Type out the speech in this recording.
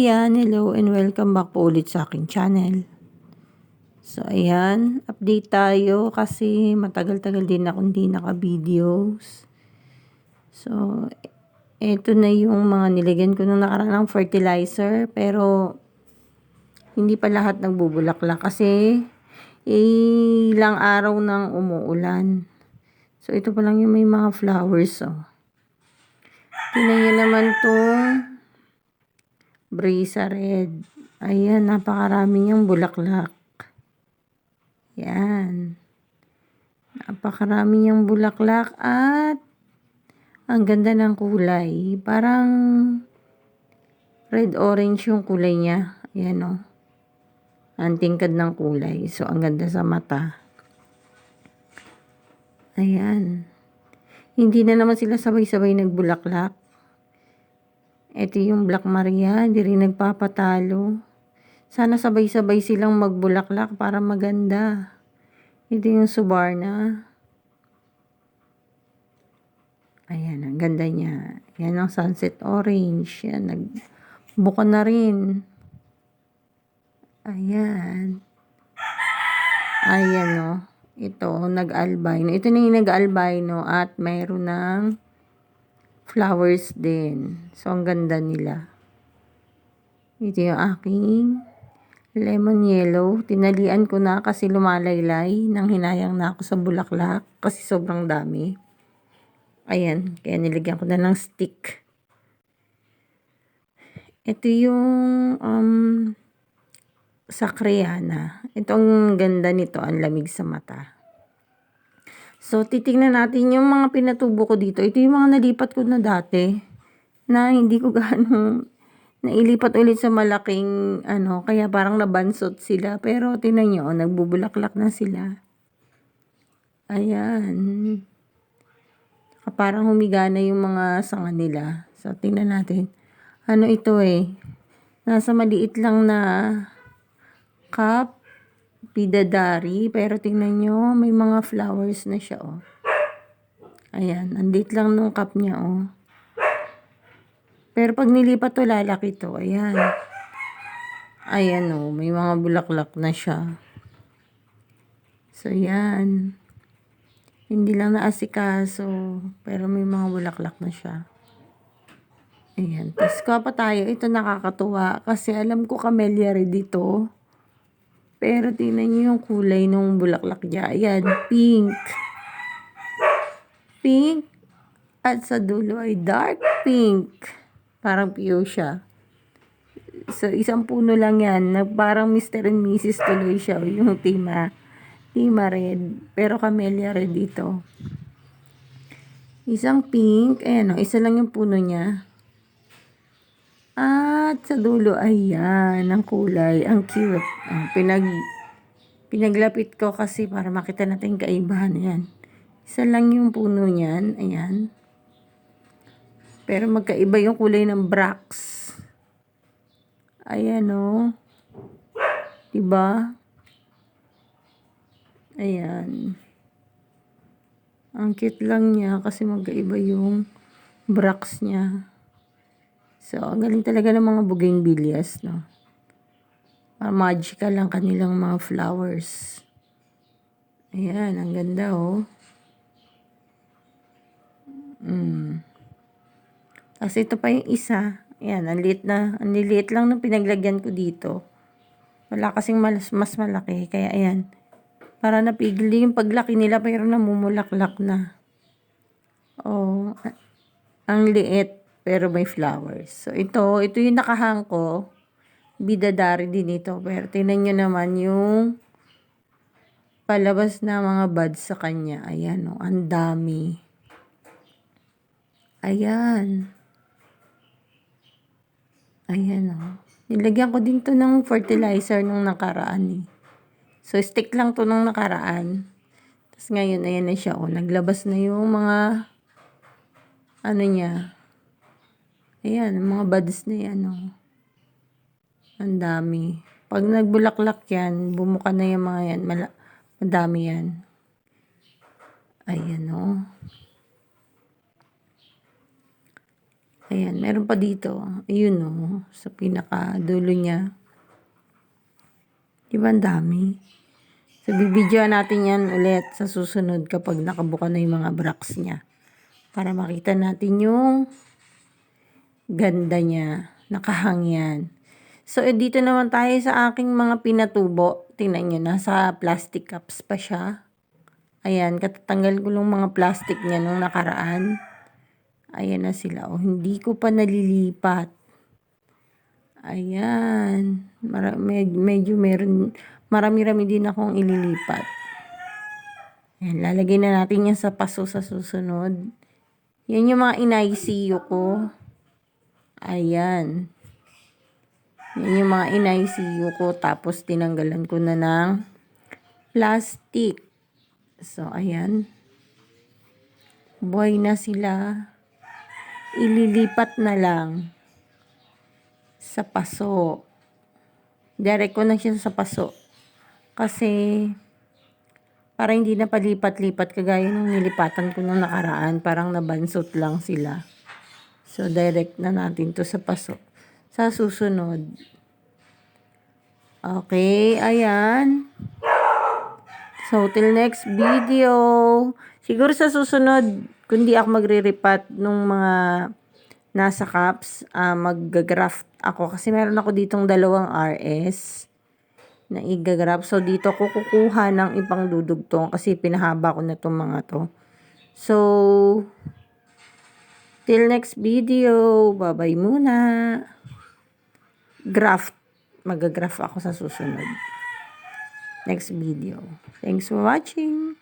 Ayan, hello and welcome back po ulit sa aking channel. So, ayan, update tayo kasi matagal-tagal din ako hindi naka-videos. So, eto na yung mga nilagyan ko nung nakaraan ng fertilizer pero hindi pa lahat nagbubulaklak kasi ilang araw nang umuulan. So, ito pa lang yung may mga flowers, oh. Tingnan nyo naman tong Brisa Red. Ayan, napakarami niyang bulaklak. Yan. Napakarami niyang bulaklak at ang ganda ng kulay. Parang red-orange yung kulay niya. Ayan, o. Ang tingkad ng kulay. So, ang ganda sa mata. Ayan. Hindi na naman sila sabay-sabay nagbulaklak. Ito yung Black Maria, hindi rin nagpapatalo. Sana sabay-sabay silang magbulaklak para maganda. Ito yung Subarna. Ayan, ang ganda niya. Yan ang sunset orange. Yan, nagbuka na rin. Ayan. Ayan, o. Ito, nag-albino. Ito na yung nag-albino at mayroon ng flowers din. So, ang ganda nila. Ito yung aking lemon yellow. Tinalian ko na kasi lumalaylay. Nang hinayang na ako sa bulaklak kasi sobrang dami. Ayan, kaya nilagyan ko na ng stick. Ito yung Sacreana. Ito ang ganda nito, ang lamig sa mata. So, titingnan natin yung mga pinatubo ko dito. Ito yung mga nalipat ko na dati na hindi ko gaano nailipat ulit sa malaking kaya parang nabansot sila. Pero tingnan nyo, nagbubulaklak na sila. Ayan. Parang humiga na yung mga sanga nila. So, tingnan natin. Ano ito eh? Nasa maliit lang na cup. Bidadari. Pero tingnan nyo, may mga flowers na siya, oh. Ayan. Andit lang nung cup niya, oh. Pero pag nilipat to, lalaki to. Ayan. Ayan, oh. May mga bulaklak na siya. So, yan. Hindi lang naasikaso. Pero may mga bulaklak na siya. Ayan. Tapos kuha pa tayo. Ito nakakatuwa. Kasi alam ko camellia red dito. Pero tingnan nyo yung kulay ng bulaklak niya. Ayan. Pink. Pink. At sa dulo ay dark pink. Parang fuchsia. So, isang puno lang yan. Parang Mr. and Mrs. tuloy siya. Yung tema red. Pero camellia red dito. Isang pink. Ayan, o. Isa lang yung puno niya. At sa dulo, ayan. Ang kulay. Ang cute. Pinaglapit ko kasi para makita natin kaibahan. Ayan. Isa lang yung puno niyan. Ayan. Pero magkaiba yung kulay ng bracts. Ayan, o. Diba? Ayan. Ang cute lang niya kasi magkaiba yung bracts niya. So, ang galing talaga ng mga bougainvilleas, no? Magical ang kanilang mga flowers. Ayan, ang ganda, oh. Kasi ito pa yung isa. Ayan, ang liliit lang nung pinaglagyan ko dito. Wala kasing mas malaki. Kaya ayan, para napigil yung paglaki nila pero namumulaklak na. Oh, ang liit pero may flowers. So, ito yung nakahang ko. Bidadari din ito. Pero tingnan nyo naman yung palabas na mga buds sa kanya. Ayan, oh, ang dami. Ayan. Ayan, oh. Nilagyan ko din to ng fertilizer nung nakaraan, eh. So, stick lang to nung nakaraan. Tapos ngayon, ayan na siya, oh. Naglabas na yung mga, niya. Ayan, mga buds na yan, oh. Ang dami. Pag nagbulaklak yan, bumuka na yung mga yan. Madami yan. Ayan, oh. Ayan, meron pa dito. Ayun sa pinaka-dulo niya. Diba ang dami? So, bibidyoan natin yan ulit sa susunod kapag nakabuka na yung mga bracts niya. Para makita natin yung ganda niya. Nakahangyan. So, dito naman tayo sa aking mga pinatubo. Tingnan nyo, nasa plastic cups pa siya. Ayan, katatanggal ko lang mga plastic niya nung nakaraan. Ayan na sila. Hindi ko pa nalilipat. Ayan. Medyo meron, marami-rami din akong ililipat. Ayan, lalagay na natin yan sa paso sa susunod. Yan yung mga in-ICU ko. Ayan. Yan yung mga in-ICU ko. Tapos tinanggalan ko na ng plastic. So, ayan. Buhay na sila. Ililipat na lang sa paso. Direct ko na siya sa paso. Kasi, para hindi na palipat-lipat kagaya nung nilipatan ko nung nakaraan. Parang nabansot lang sila. So, direct na natin to sa paso. Sa susunod. Okay, ayan. So, till next video. Siguro sa susunod, kundi ako magre-repat nung mga nasa cups, mag-graft ako. Kasi meron ako ditong 2 RS na i-graft. So, dito ko kukuha ng ipang dudugtong kasi pinahaba ko na itong mga to. So, till next video. Bye-bye muna. Graft. Mag-graft ako sa susunod. Next video. Thanks for watching.